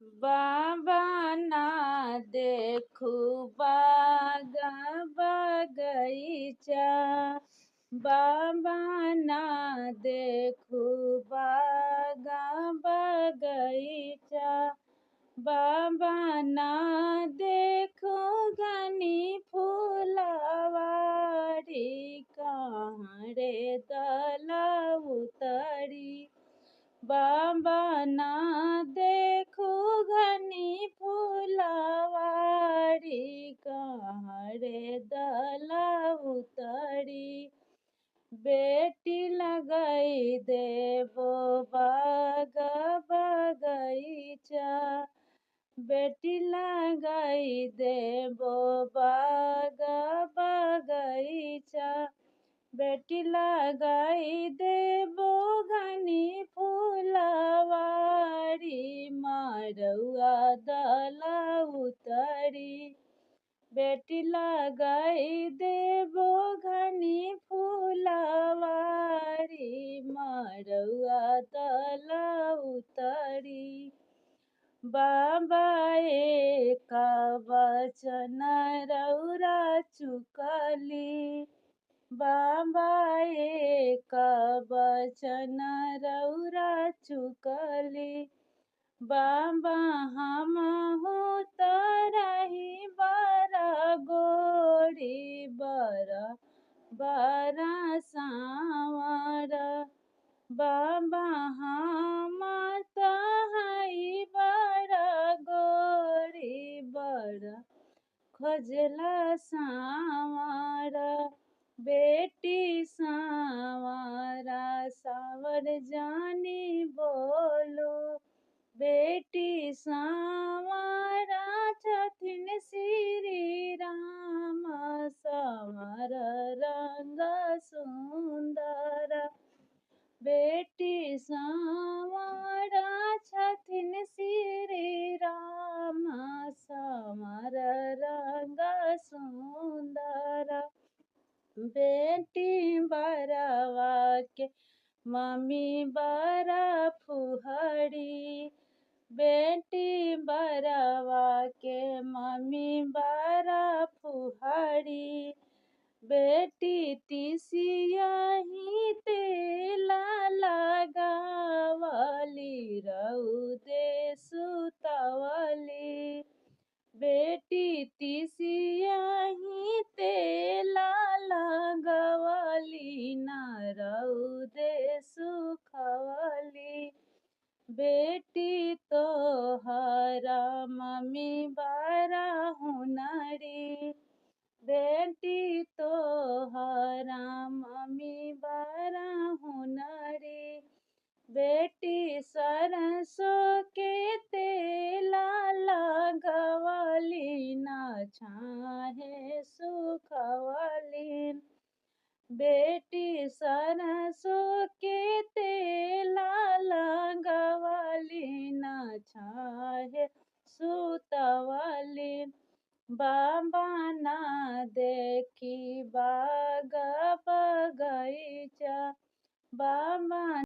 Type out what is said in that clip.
बाबा ना देखू बाग बगैचा, बाबा ना देखू बाग बगैचा, बाबा ना देखो घनी फूलवारी, कहाँ रे दला उतरी। बाबा ना देखो घनी फूलवारी, कहाँ रे दला उतरी। बेटी लगाई देबो बाग बगैचा, बेटी लगाई देबो बाग बगैचा, बेटी लगाई देबो घनी फूलवारी, मरउआ दला उतरी। बेटी लगाई देबो घनी फूलवारी, मरउआ दला उतरी। बाबा एक वचन रउरा चुकली, बाबा एक वचन रउरा चुकली। बाबा हमहु तरही बड़ा गोरी, बड़ा बड़ा सांवर। बाबा हम तहाई बड़ा गोरी, बड़ा खोजला सांवर। बेटी सांवरा सांवर जानी बोलो, बेटी सांवरा छथिन श्री राम, सांवर रंग सुंदर। बेटी सांवरा छथिन श्री राम, सांवर रंग सुंदर। बेटी बरवा के मम्मी बड़ा फुहरी, बेटी बरवा के मम्मी बड़ा फुहरी। बेटी तिसिया ही तेला लगावली, रउदे सुतवली। बेटी तिसिया ही तेला लगवली, ना रउदे सुखवली। बेटी तोहरा मम्मी बड़ा हुनरी, बेटी तोहरा मम्मी बड़ा हुनरी। बेटी सरसों के तेला लगवली, ना छाहे सुखवली। बेटी सरसों के तेला लगवली, ना छाहे सुतवली। बाबा ना देखी बाग बगैचा, बाबा